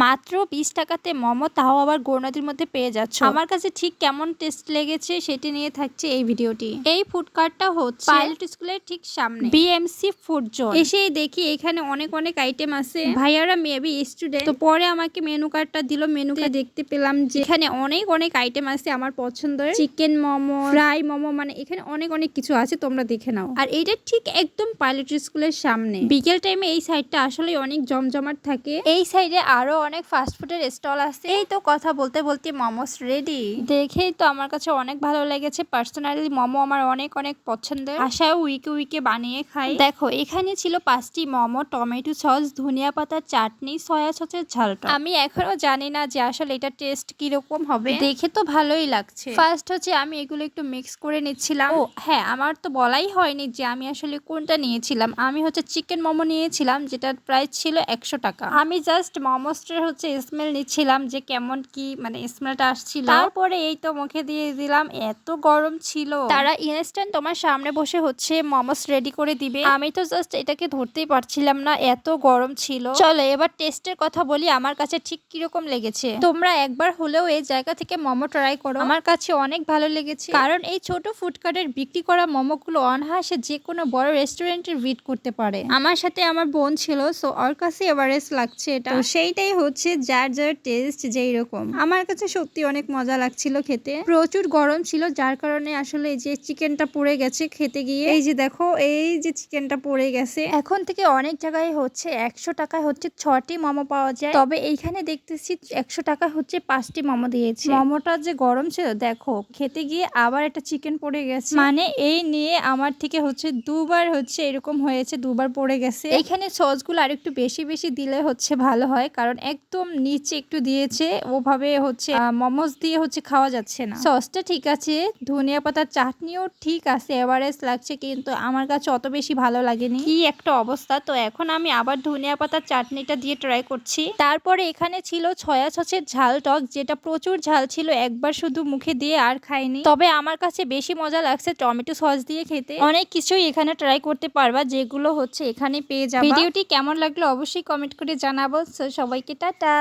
মাত্র 20 টাকাতে মোমো, তাও আবার গৌরনদীর মধ্যে পেয়ে যাচ্ছ। আমার কাছে ঠিক কেমন টেস্ট লেগেছে সেটি নিয়ে থাকছে এই ভিডিওটি। এই ফুড কার্টটা হচ্ছে পাইলট স্কুলের ঠিক সামনে বিএমসি ফুড জোন। এসেই দেখি এখানে অনেক অনেক আইটেম আছে। ভাইয়ারা মেবি স্টুডেন্ট, তো পরে আমাকে মেনু কার্ডটা দিল। মেনুতে দেখতে পেলাম যে এখানে অনেক অনেক আইটেম আছে আমার পছন্দের। চিকেন মোমো, ফ্রাই মোমো, মানে এখানে অনেক অনেক কিছু আছে, তোমরা দেখে নাও। আর এইটা ঠিক একদম পাইলট স্কুলের সামনে। বিকেল টাইমে এই সাইডটা আসলে অনেক জমজমাট থাকে। এই সাইডে আরো অনেক ফাস্টফুডের স্টল আছে। এই তো কথা বলতে বলতে মোমোস রেডি। দেখেই তো আমার কাছে অনেক ভালো লেগেছে। পার্সোনালি মোমো আমার অনেক অনেক পছন্দের। আশায় উইকে উইকে বানিয়ে খাই। দেখো এখানে ছিল 5টি মোমো, টমেটো সস, ধনিয়া পাতার চাটনি, সয়া সসের ঝালটা। আমি এখনো জানি না যে আসলে এটা টেস্ট কিরকম হবে। দেখে তো ভালোই লাগছে। ফার্স্ট হচ্ছে আমি এগুলো একটু মিক্স করে নিচ্ছিলাম। ও হ্যাঁ, আমার তো বলাই হয়নি যে আমি আসলে কোনটা নিয়েছিলাম। আমি হচ্ছে চিকেন মোমো নিয়েছিলাম, যেটার প্রাইস ছিল 100 টাকা। আমি জাস্ট মোমোসটার হচ্ছে স্মেল নিচ্ছিলাম যে কেমন কি মানে স্মেলটা আসছিল। তারপরে এই তো মুখে দিয়ে দিলাম। এত গরম ছিল, তারা ইনস্ট্যান্ট তোমার সামনে বসে হচ্ছে মোমোস রেডি করে দিবে। আমি তো জাস্ট এটাকে ধরতেই পারছিলাম না, এত গরম ছিল। চলো এবার টেস্টের কথা বলি, আমার কাছে ঠিক কিরকম লেগেছে। তোমরা একবার হলেও এই জায়গা থেকে মোমো ট্রাই করো। আমার কাছে অনেক ভালো লেগেছে, কারণ এই ছোট ফুডকার্টের বিক্রি করা মোমোগুলো অনায়াসে যে কোনো বড় রেস্টুরেন্টের বিট করতে পারে। আমার সাথে আমার বোন ছিল, সো ওর কাছে এভারেজ লাগছে এটা। তো সেইটাই হচ্ছে যার যার টেস্ট যেই রকম। আমার কাছে সত্যি অনেক মজা লাগছিল খেতে। প্রচুর গরম ছিল, যার কারণে আসলে এই যে চিকেনটা পড়ে গেছে খেতে গিয়ে। এই যে দেখো, এই যে চিকেনটা পড়ে গেছে। এখন থেকে অনেক জায়গায় হচ্ছে 100 টাকায় হচ্ছে 6টি মোমো পাওয়া যায়, তবে এইখানে দেখতেছি 100 টাকা হচ্ছে 5টি মোমো দিয়েছে। মোমোটা যে গরম ছিল দেখো, খেতে গিয়ে আবার একটা চিকেন পড়ে গেছে। মানে এই নিয়ে আমার থেকে হচ্ছে দুবার হচ্ছে এরকম হয়েছে, দুবার পড়ে গেছে। এইখানে সসগুলো আর একটু বেশি বেশি দিলে হচ্ছে ভালো হয়, কারণ একদম নিচে একটু দিয়েছে, ওভাবে হচ্ছে মোমোস দিয়ে হচ্ছে খাওয়া যাচ্ছে না। সসটা ঠিক আছে, ধনিয়া পাতার চাটনিও ঠিক আছে, এভারেজ লাগছে, কিন্তু আমার কাছে অত বেশি ভালো লাগেনি। কি একটা অবস্থা। তো এখন আমি আবার ধনিয়া পাতার চাটনিটা দিয়ে ট্রাই করছি। তারপরে এখানে ছিল সয়া সসের ঝাল টক, যেটা প্রচুর ঝাল ছিল, একবার শুধু মুখে দিয়ে আর খাইনি। তবে আমার কাছে বেশি মজা লাগছে টমেটো সস দিয়ে খেতে। অনেক কিছুই এখানে ট্রাই করতে পারবা, যেগুলো হচ্ছে এখানে পেয়ে যাবে। ভিডিওটি কেমন লাগলো অবশ্যই কমেন্ট করে জানাবো। সবাইকে টাটা।